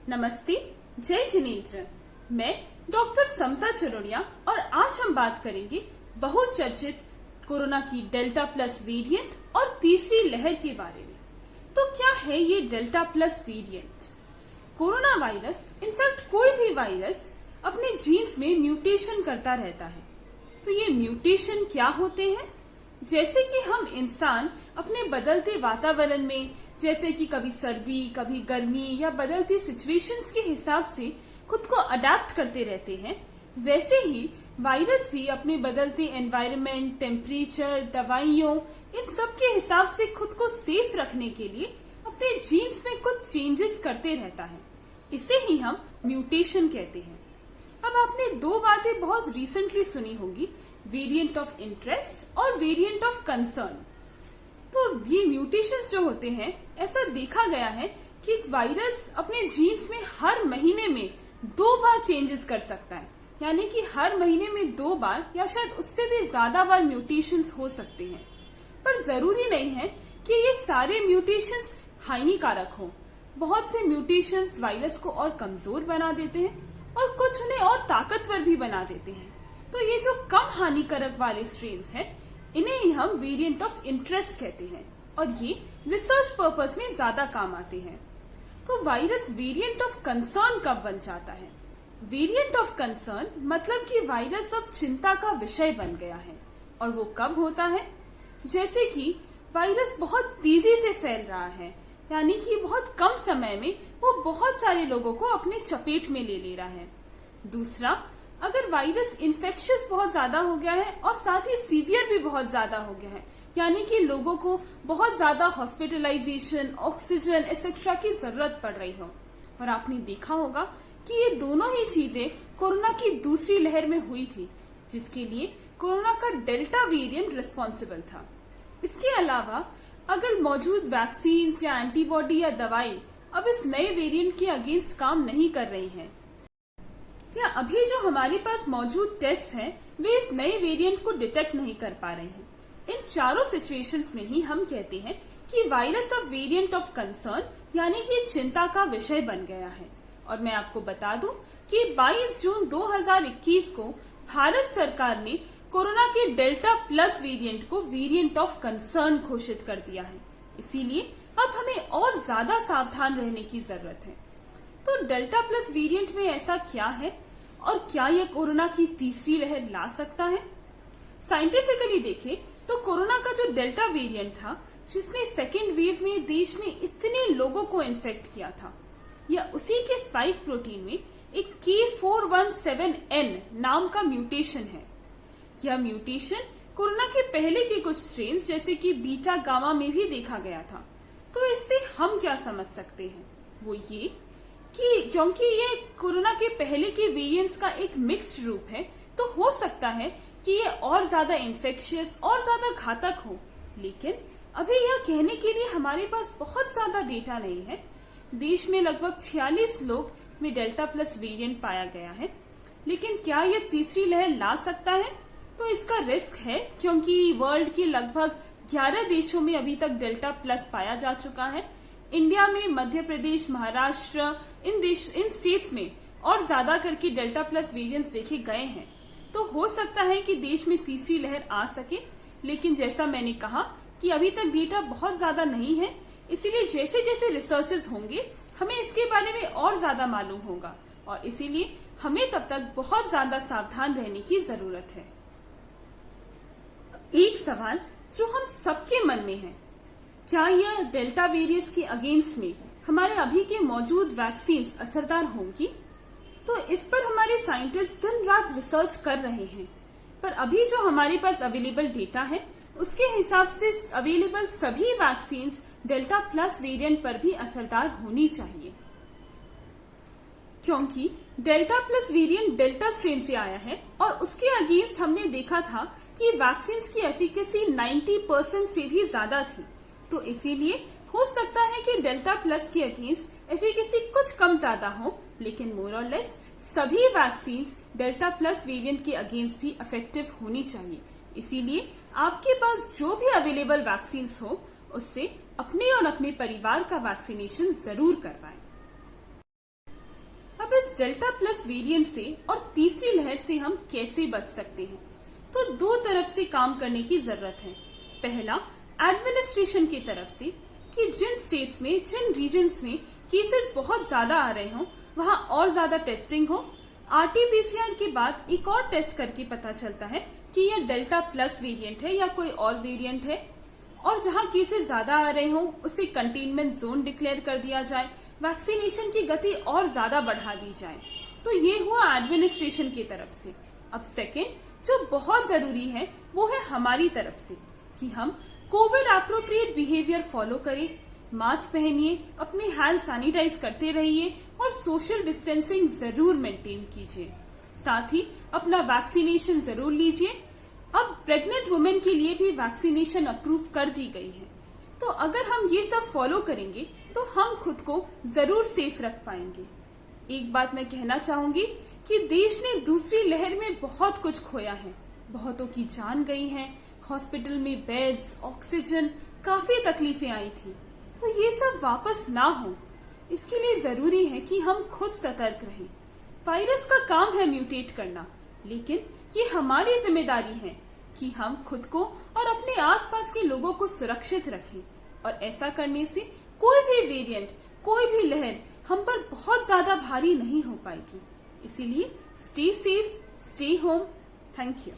नमस्ते, जय जिनेन्द्र। मैं डॉक्टर समता चरोड़िया और आज हम बात करेंगे बहुचर्चित कोरोना की डेल्टा प्लस वेरिएंट और तीसरी लहर के बारे में। तो क्या है ये delta plus variant? Corona virus, in fact कोई भी वायरस अपने जीन्स में म्यूटेशन करता रहता है। तो ये म्यूटेशन क्या होते हैं? जैसे कि हम इंसान अपने बदलते वातावरण में, जैसे कि कभी सर्दी, कभी गर्मी या बदलती सिचुएशंस के हिसाब से खुद को अडेप्ट करते रहते हैं, वैसे ही वायरस भी अपने बदलते एनवायरनमेंट, टेम्परेचर, दवाइयों, इन सब के हिसाब से खुद को सेफ रखने के लिए अपने जीन्स में कुछ चेंजेस करते रहता है। इसे ही हम म्यूटेशन कहते हैं। अब आपने दो बातें बहुत रिसेंटली सुनी होगी, वेरिएंट ऑफ इंटरेस्ट और वेरिएंट ऑफ कंसर्न। तो ये म्यूटेशंस जो होते हैं, ऐसा देखा गया है कि वायरस अपने जीन्स में हर महीने में 2 बार चेंजेस कर सकता है, यानी कि हर महीने में 2 बार या शायद उससे भी ज्यादा बार म्यूटेशंस हो सकते हैं। पर जरूरी नहीं है कि ये सारे म्यूटेशंस हानिकारक हो। बहुत से म्यूटेशंस वायरस को और कमजोर बना देते हैं और कुछ उन्हें और ताकतवर भी बना देते हैं। तो ये जो कम हानिकारक वाले स्ट्रेन्स हैं, इन्हें ही हम वेरिएंट ऑफ इंटरेस्ट कहते हैं और ये रिसर्च पर्पस में ज्यादा काम आते हैं। तो वायरस वेरिएंट ऑफ कंसर्न कब बन जाता है? वेरिएंट ऑफ कंसर्न मतलब कि वायरस अब चिंता का विषय बन गया है। और वो कब होता है? जैसे कि वायरस बहुत तेजी से फैल रहा है, यानी कि बहुत कम समय में वो बहुत सारे लोगों को अपने चपेट में ले रहा है। दूसरा, अगर वायरस इन्फेक्शियस बहुत ज्यादा हो गया है और साथ ही सीवियर भी बहुत ज्यादा हो गया है, यानी कि लोगों को बहुत ज्यादा हॉस्पिटलाइजेशन, ऑक्सीजन एक्सेट्रा की जरूरत पड़ रही हो। और आपने देखा होगा कि ये दोनों ही चीजें कोरोना की दूसरी लहर में हुई थी, जिसके लिए कोरोना का डेल्टा वेरिएंट रिस्पॉन्सिबल था। इसके अलावा अगर मौजूद वैक्सीन या एंटीबॉडी या दवाई अब इस नए वेरिएंट के अगेंस्ट काम नहीं कर रही है, या अभी जो हमारे पास मौजूद टेस्ट हैं, वे इस नए वेरिएंट को डिटेक्ट नहीं कर पा रहे हैं, इन चारों सिचुएशंस में ही हम कहते हैं कि वायरस अब वेरिएंट ऑफ कंसर्न, यानी कि चिंता का विषय बन गया है। और मैं आपको बता दूं कि 22 जून 2021 को भारत सरकार ने कोरोना के डेल्टा प्लस वेरिएंट को वेरिएंट ऑफ कंसर्न घोषित कर दिया है। इसीलिए अब हमें और ज्यादा सावधान रहने की जरूरत है। तो डेल्टा प्लस वेरिएंट में ऐसा क्या है और क्या यह कोरोना की तीसरी लहर ला सकता है? साइंटिफिकली देखें तो कोरोना का जो डेल्टा वेरिएंट था, जिसने सेकेंड वेव में देश में इतने लोगों को इन्फेक्ट किया था, यह उसी के स्पाइक प्रोटीन में एक K417N नाम का म्यूटेशन है। यह म्यूटेशन कोरोना के पहले के कुछ स्ट्रेन्स जैसे कि बीटा गामा में भी देखा गया था। तो इससे हम क्या समझ सकते हैं? वो ये कि क्योंकि ये कोरोना के पहले के वेरिएंट्स का एक मिक्स्ड रूप है, तो हो सकता है कि ये और ज्यादा इन्फेक्शियस और ज्यादा घातक हो। लेकिन अभी यह कहने के लिए हमारे पास बहुत ज्यादा डेटा नहीं है। देश में लगभग 46 लोग में डेल्टा प्लस वेरिएंट पाया गया है। लेकिन क्या यह तीसरी लहर ला सकता है? तो इसका रिस्क है, क्योंकि वर्ल्ड के लगभग 11 देशों में अभी तक डेल्टा प्लस पाया जा चुका है। इंडिया में मध्य प्रदेश, महाराष्ट्र, इन स्टेट्स में और ज्यादा करके डेल्टा प्लस वेरिएंट्स देखे गए हैं। तो हो सकता है कि देश में तीसरी लहर आ सके, लेकिन जैसा मैंने कहा कि अभी तक डेटा बहुत ज्यादा नहीं है। इसीलिए जैसे जैसे रिसर्चेस होंगे, हमें इसके बारे में और ज्यादा मालूम होगा और इसीलिए हमें तब तक बहुत ज्यादा सावधान रहने की जरूरत है। एक सवाल जो हम सबके मन में है, क्या यह डेल्टा वेरिएंट के अगेंस्ट में हमारे अभी के मौजूद वैक्सीन असरदार होंगी? तो इस पर हमारे साइंटिस्ट दिन रात रिसर्च कर रहे हैं। पर अभी जो हमारे पास अवेलेबल डेटा है, उसके हिसाब से अवेलेबल सभी वैक्सीन डेल्टा प्लस वेरिएंट पर भी असरदार होनी चाहिए, क्योंकि delta plus variant delta strain से आया है और उसके अगेंस्ट हमने देखा था कि वैक्सीन की एफिकेसी 90% से भी ज्यादा थी। तो इसीलिए हो सकता है कि डेल्टा प्लस के अगेंस्ट एफिकेसी कुछ कम ज्यादा हो, लेकिन मोर और लेस सभी वैक्सीन डेल्टा प्लस वेरिएंट के अगेंस्ट भी इफेक्टिव होनी चाहिए। इसीलिए आपके पास जो भी अवेलेबल वैक्सीन हो, उससे अपने और अपने परिवार का वैक्सीनेशन जरूर करवाएं। इस डेल्टा प्लस वेरिएंट से और तीसरी लहर से हम कैसे बच सकते हैं, तो दो तरफ से काम करने की जरूरत है। पहला, एडमिनिस्ट्रेशन की तरफ से कि जिन स्टेट्स में, जिन रीजन्स में केसेस बहुत ज्यादा आ रहे हों, वहां और ज्यादा टेस्टिंग हो। आरटीपीसीआर के बाद एक और टेस्ट करके पता चलता है कि यह डेल्टा प्लस वेरिएंट है या कोई और वेरिएंट है, और जहां केसेस ज्यादा आ रहे हों उसे कंटेनमेंट जोन डिक्लेयर कर दिया जाए, वैक्सीनेशन की गति और ज्यादा बढ़ा दी जाए। तो ये हुआ एडमिनिस्ट्रेशन की तरफ से। अब सेकेंड, जो बहुत जरूरी है वो है हमारी तरफ से कि हम कोविड एप्रोप्रिएट बिहेवियर फॉलो करें, मास्क पहनिए, अपने हैंड सैनिटाइज करते रहिए और सोशल डिस्टेंसिंग जरूर मेंटेन कीजिए। साथ ही अपना वैक्सीनेशन जरूर लीजिए। अब प्रेग्नेंट वुमेन के लिए भी वैक्सीनेशन अप्रूव कर दी गई है। तो अगर हम ये सब फॉलो करेंगे तो हम खुद को जरूर सेफ रख पाएंगे। एक बात मैं कहना चाहूंगी कि देश ने दूसरी लहर में बहुत कुछ खोया है, बहुतों की जान गई है, हॉस्पिटल में बेड्स, ऑक्सीजन, काफी तकलीफें आई थी। तो ये सब वापस ना हो, इसके लिए जरूरी है कि हम खुद सतर्क रहें। वायरस का काम है म्यूटेट करना, लेकिन ये हमारी जिम्मेदारी है कि हम खुद को और अपने आसपास के लोगों को सुरक्षित रखें। और ऐसा करने से कोई भी वेरिएंट, कोई भी लहर हम पर बहुत ज्यादा भारी नहीं हो पाएगी। इसीलिए stay safe, stay home. Thank you.